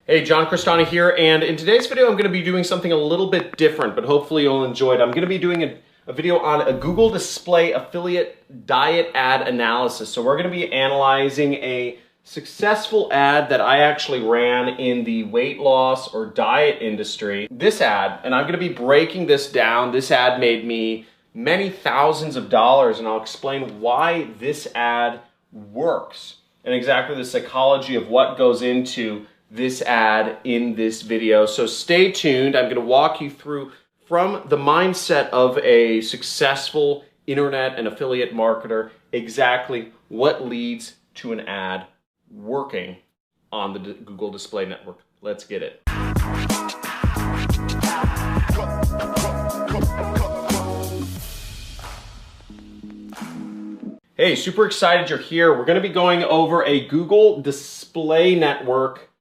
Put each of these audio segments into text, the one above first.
Hey, John Crestani here, and in today's video I'm going to be doing something a little bit different, but hopefully you'll enjoy it. I'm going to be doing a video on a Google Display affiliate diet ad analysis. So we're going to be analyzing a successful ad that I actually ran in the weight loss or diet industry. This ad, and I'm going to be breaking this down. This ad made me many thousands of dollars, and I'll explain why this ad works and exactly the psychology of what goes into this ad in this video. So stay tuned. I'm going to walk you through from the mindset of a successful internet and affiliate marketer exactly what leads to an ad working on the Google Display Network. Let's get it. Hey, super excited you're here. We're going to be going over a Google Display Network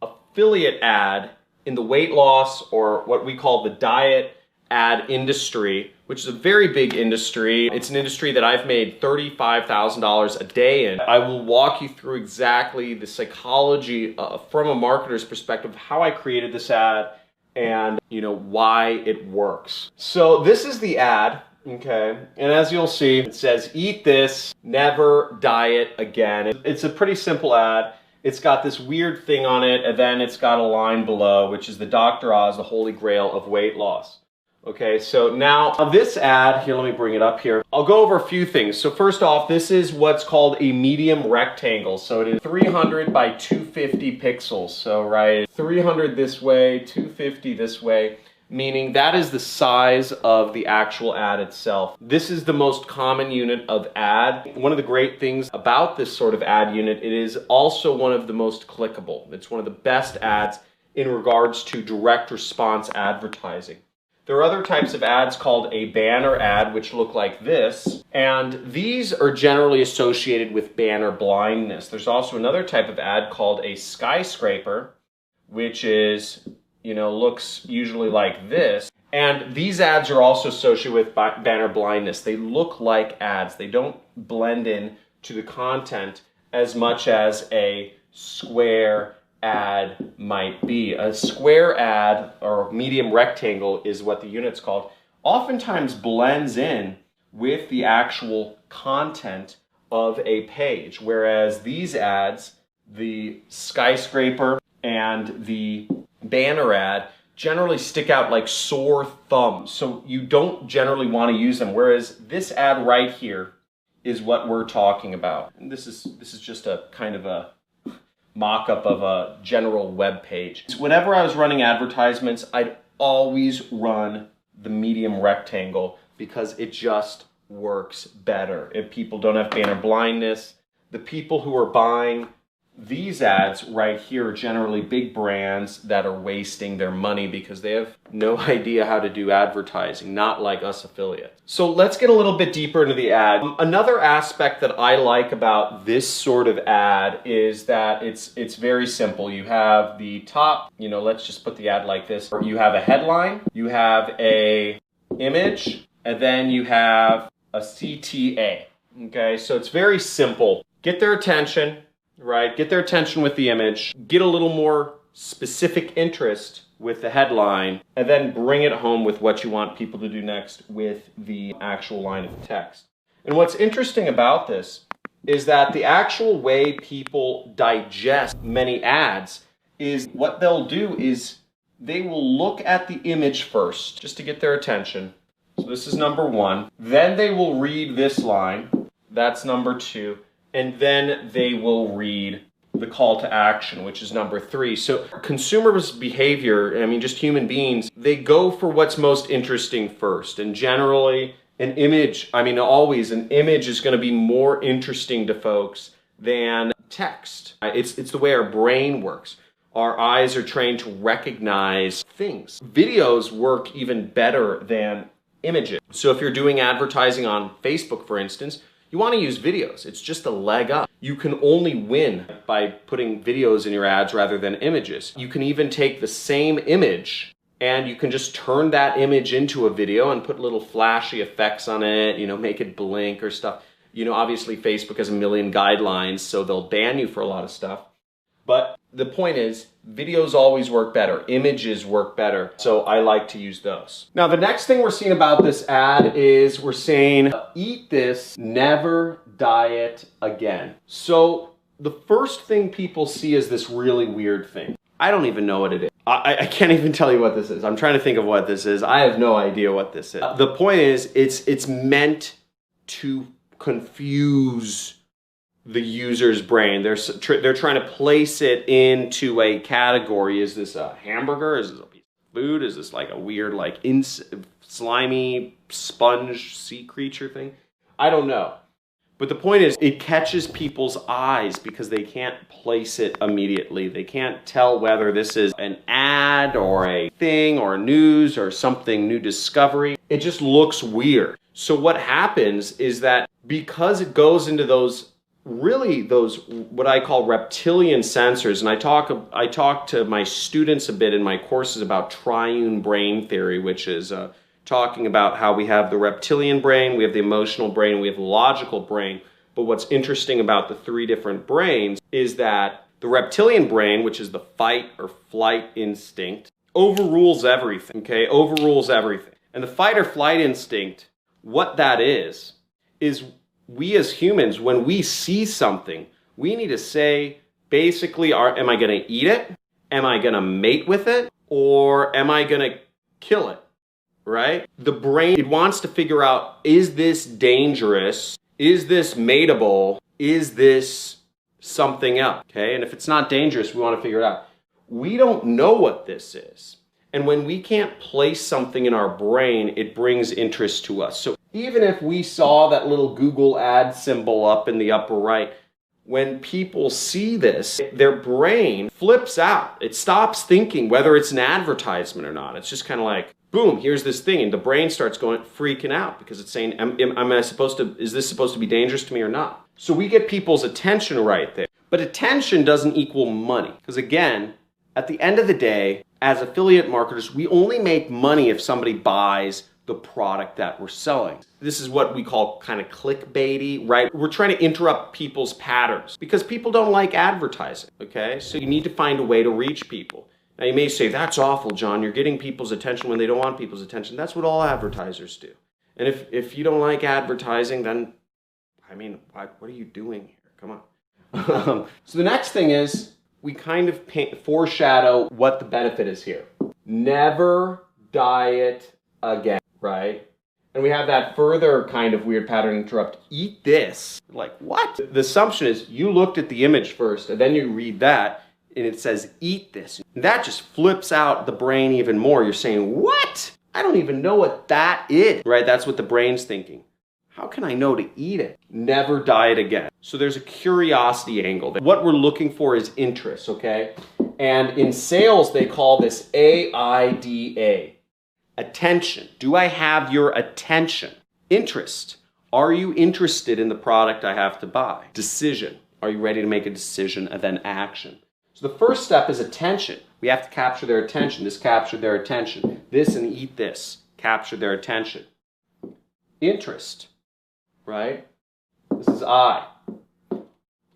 affiliate ad in the weight loss, or what we call the diet ad industry, which is a very big industry. It's an industry that I've made $35,000 a day in. I will walk you through exactly the psychology from a marketer's perspective, how I created this ad and why it works. So this is the ad. Okay, and as you'll see, it says, "Eat this, never diet again." It's a pretty simple ad. It's got this weird thing on it, and then it's got a line below, which is the Dr. Oz, the holy grail of weight loss. Okay, so now this ad, here, let me bring it up here. I'll go over a few things. So first off, this is what's called a medium rectangle. So it is 300 by 250 pixels. So, right, 300 this way, 250 this way, meaning that is the size of the actual ad itself. This is the most common unit of ad. One of the great things about this sort of ad unit, it is also one of the most clickable. It's one of the best ads in regards to direct response advertising. There are other types of ads called a banner ad, which look like this, and these are generally associated with banner blindness. There's also another type of ad called a skyscraper, which is looks usually like this. And these ads are also associated with banner blindness. They look like ads. They don't blend in to the content as much as a square ad might be. A square ad, or medium rectangle is what the unit's called, oftentimes blends in with the actual content of a page. Whereas these ads, the skyscraper and the banner ad, generally stick out like sore thumbs, so you don't generally want to use them, whereas this ad right here is what we're talking about. And this is just a kind of a mock-up of a general web page. Whenever I was running advertisements, I'd always run the medium rectangle because it just works better. If people don't have banner blindness, the people who are buying these ads right here are generally big brands that are wasting their money because they have no idea how to do advertising, not like us affiliates. So let's get a little bit deeper into the ad. Another aspect that I like about this sort of ad is that it's very simple. You have the top, let's just put the ad like this. You have a headline, you have a image, and then you have a CTA. Okay, so it's very simple. Get their attention. Right, get their attention with the image, get a little more specific interest with the headline, and then bring it home with what you want people to do next with the actual line of text. And what's interesting about this is that the actual way people digest many ads is what they'll do is they will look at the image first, just to get their attention. So this is number one. Then they will read this line, that's number two. And then they will read the call to action, which is number three. So consumers' behavior, just human beings, they go for what's most interesting first. And generally, always an image is going to be more interesting to folks than text. It's the way our brain works. Our eyes are trained to recognize things. Videos work even better than images. So if you're doing advertising on Facebook, for instance, you want to use videos. It's just a leg up. You can only win by putting videos in your ads rather than images. You can even take the same image and you can just turn that image into a video and put little flashy effects on it, make it blink or stuff. Obviously Facebook has a million guidelines, so they'll ban you for a lot of stuff. But the point is, videos always work better. Images work better. So I like to use those. Now, the next thing we're seeing about this ad is we're saying, eat this, never diet again. So the first thing people see is this really weird thing. I don't even know what it is. I can't even tell you what this is. I'm trying to think of what this is. I have no idea what this is. The point is, it's meant to confuse the user's brain. They're trying to place it into a category. Is this a hamburger? Is this a piece of food? Is this like a weird, like slimy sponge sea creature thing? I don't know. But the point is, it catches people's eyes because they can't place it immediately. They can't tell whether this is an ad or a thing or news or something, new discovery. It just looks weird. So what happens is that because it goes into those what I call reptilian sensors, and I talk to my students a bit in my courses about triune brain theory, which is talking about how we have the reptilian brain, we have the emotional brain, we have the logical brain. But what's interesting about the three different brains is that the reptilian brain, which is the fight or flight instinct, overrules everything, okay? Overrules everything. And the fight or flight instinct, what that is we as humans, when we see something, we need to say, basically, am I gonna eat it? Am I gonna mate with it? Or am I gonna kill it? Right? The brain, it wants to figure out, is this dangerous? Is this mateable? Is this something else? Okay, and if it's not dangerous, we want to figure it out. We don't know what this is. And when we can't place something in our brain, it brings interest to us. So even if we saw that little Google ad symbol up in the upper right, when people see this, their brain flips out. It stops thinking whether it's an advertisement or not. It's just kind of like, boom, here's this thing, and the brain starts freaking out because it's saying, is this supposed to be dangerous to me or not? So we get people's attention right there. But attention doesn't equal money. Because again, at the end of the day, as affiliate marketers, we only make money if somebody buys the product that we're selling. This is what we call kind of clickbaity, right? We're trying to interrupt people's patterns because people don't like advertising, okay? So you need to find a way to reach people. Now you may say, that's awful, John. You're getting people's attention when they don't want people's attention. That's what all advertisers do. And if you don't like advertising, then, I mean, what are you doing here? Come on. So the next thing is, we kind of foreshadow what the benefit is here. Never diet again, right? And we have that further kind of weird pattern interrupt. Eat this. Like, what? The assumption is you looked at the image first, and then you read that, and it says, eat this. And that just flips out the brain even more. You're saying, what? I don't even know what that is, right? That's what the brain's thinking. How can I know to eat it? Never diet again. So there's a curiosity angle. What we're looking for is interest, okay? And in sales, they call this AIDA. Attention. Do I have your attention? Interest. Are you interested in the product I have to buy? Decision. Are you ready to make a decision? And then action. So the first step is attention. We have to capture their attention. This captured their attention. This and eat this captured their attention. Interest. Right? This is I.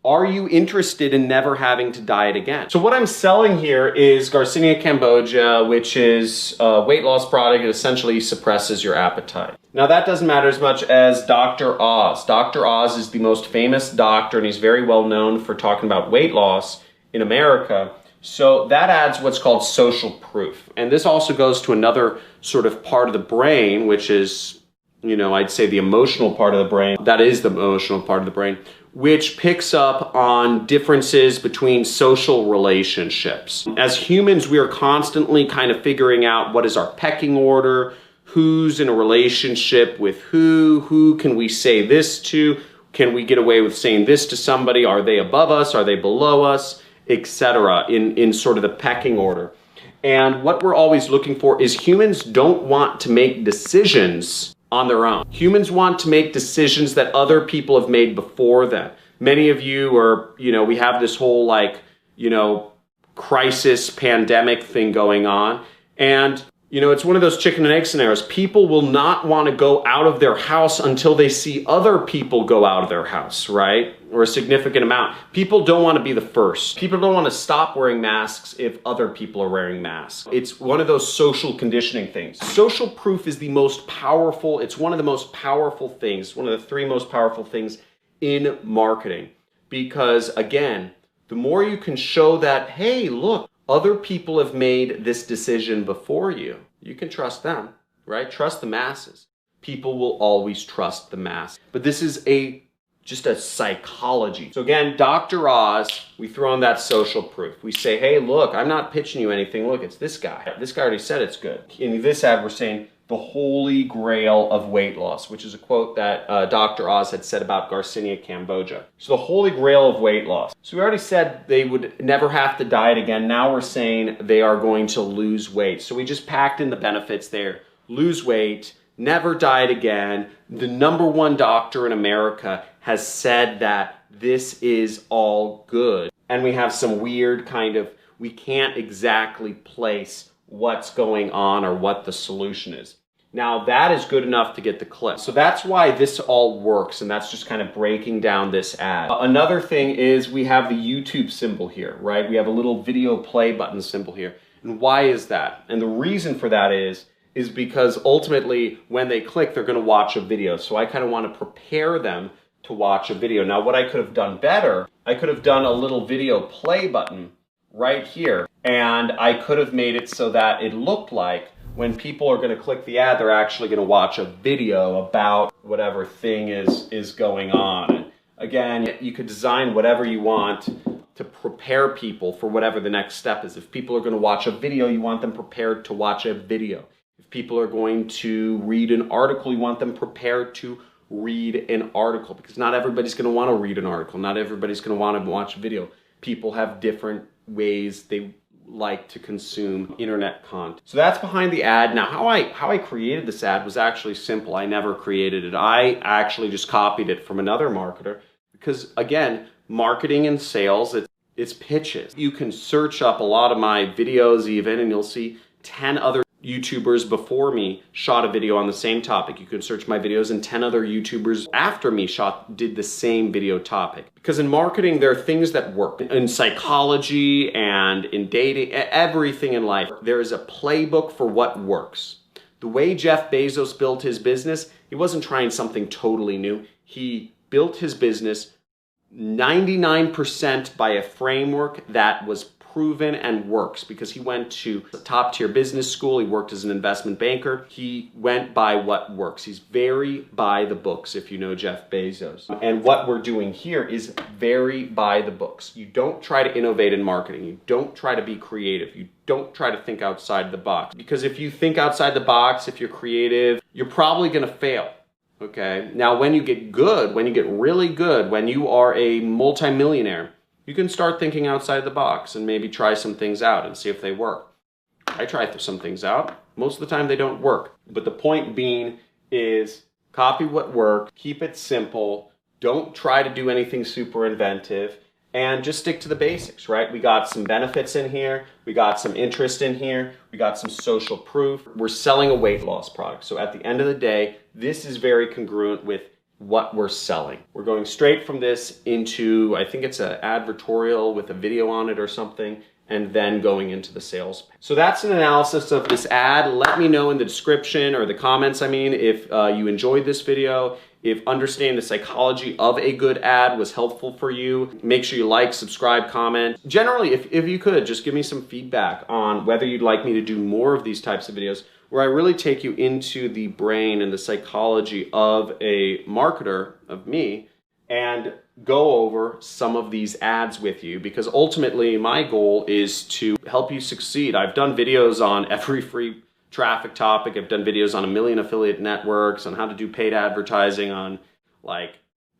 Are you interested in never having to diet again? So what I'm selling here is Garcinia Cambogia, which is a weight loss product that essentially suppresses your appetite. Now that doesn't matter as much as Dr. Oz. Dr. Oz is the most famous doctor, and he's very well known for talking about weight loss in America. So that adds what's called social proof. And this also goes to another sort of part of the brain, which is, you know, I'd say the emotional part of the brain. That is the emotional part of the brain, which picks up on differences between social relationships. As humans, we are constantly kind of figuring out what is our pecking order, who's in a relationship with who can we say this to, can we get away with saying this to somebody, are they above us, are they below us, etc. in sort of the pecking order. And what we're always looking for is humans don't want to make decisions on their own. Humans want to make decisions that other people have made before them. Many of you are, you know, we have this whole like, you know, crisis pandemic thing going on. And You know, it's one of those chicken and egg scenarios. People will not want to go out of their house until they see other people go out of their house, right? Or a significant amount. People don't want to be the first. People don't want to stop wearing masks if other people are wearing masks. It's one of those social conditioning things. Social proof is the most powerful, it's one of the most powerful things, one of the 3 most powerful things in marketing. Because again, the more you can show that, hey, look, other people have made this decision before you. You can trust them, right? Trust the masses. People will always trust the mass. But this is just a psychology. So again, Dr. Oz, we throw in that social proof. We say, hey, look, I'm not pitching you anything. Look, it's this guy. This guy already said it's good. In this ad, we're saying the holy grail of weight loss, which is a quote that Dr. Oz had said about Garcinia Cambogia. So the holy grail of weight loss. So we already said they would never have to diet again. Now we're saying they are going to lose weight. So we just packed in the benefits there. Lose weight, never diet again. The #1 doctor in America has said that this is all good. And we have some weird we can't exactly place what's going on or what the solution is. Now that is good enough to get the click. So that's why this all works, and that's just kind of breaking down this ad. Another thing is we have the YouTube symbol here, right? We have a little video play button symbol here. And why is that? And the reason for that is because ultimately when they click, they're gonna watch a video. So I kind of want to prepare them to watch a video. Now what I could have done better, I could have done a little video play button right here, and I could have made it so that it looked like when people are going to click the ad, they're actually going to watch a video about whatever thing is going on. And again, you could design whatever you want to prepare people for whatever the next step is. If people are going to watch a video, you want them prepared to watch a video. If people are going to read an article, you want them prepared to read an article, because not everybody's going to want to read an article. Not everybody's going to want to watch a video. People have different ways they like to consume internet content. So that's behind the ad. Now how I created this ad was actually simple. I never created it. I actually just copied it from another marketer, because again, marketing and sales, it's pitches. You can search up a lot of my videos even, and you'll see 10 other YouTubers before me shot a video on the same topic. You can search my videos, and 10 other YouTubers after me did the same video topic. Because in marketing, there are things that work. In psychology and in dating, everything in life, there is a playbook for what works. The way Jeff Bezos built his business, he wasn't trying something totally new. He built his business 99% by a framework that was proven and works, because he went to a top-tier business school. He worked as an investment banker. He went by what works. He's very by the books, if you know Jeff Bezos. And what we're doing here is very by the books. You don't try to innovate in marketing. You don't try to be creative. You don't try to think outside the box. Because if you think outside the box, if you're creative, you're probably going to fail. Okay? Now, when you get good, when you get really good, when you are a multimillionaire, you can start thinking outside the box and maybe try some things out and see if they work. I try some things out. Most of the time they don't work. But the point being is copy what works, keep it simple, don't try to do anything super inventive, and just stick to the basics, right? We got some benefits in here, we got some interest in here, we got some social proof. We're selling a weight loss product. So at the end of the day, this is very congruent with what we're selling. We're going straight from this into, I think it's an advertorial with a video on it or something, and then going into the sales. So that's an analysis of this ad. Let me know in the description, or the comments, if you enjoyed this video, if understanding the psychology of a good ad was helpful for you. Make sure you like, subscribe, comment. Generally, if you could, just give me some feedback on whether you'd like me to do more of these types of videos, where I really take you into the brain and the psychology of a marketer, of me, and go over some of these ads with you, because ultimately my goal is to help you succeed. I've done videos on every free traffic topic. I've done videos on 1 million affiliate networks, on how to do paid advertising on like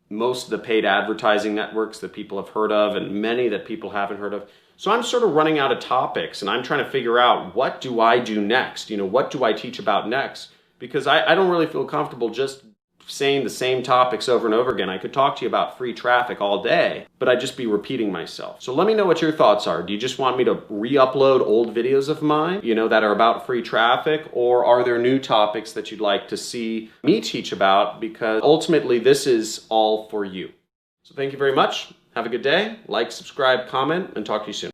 most of the paid advertising networks that people have heard of, and many that people haven't heard of. So I'm sort of running out of topics, and I'm trying to figure out, what do I do next? What do I teach about next? Because I don't really feel comfortable just saying the same topics over and over again. I could talk to you about free traffic all day, but I'd just be repeating myself. So let me know what your thoughts are. Do you just want me to re-upload old videos of mine, that are about free traffic, or are there new topics that you'd like to see me teach about? Because ultimately this is all for you. So thank you very much. Have a good day. Like, subscribe, comment, and talk to you soon.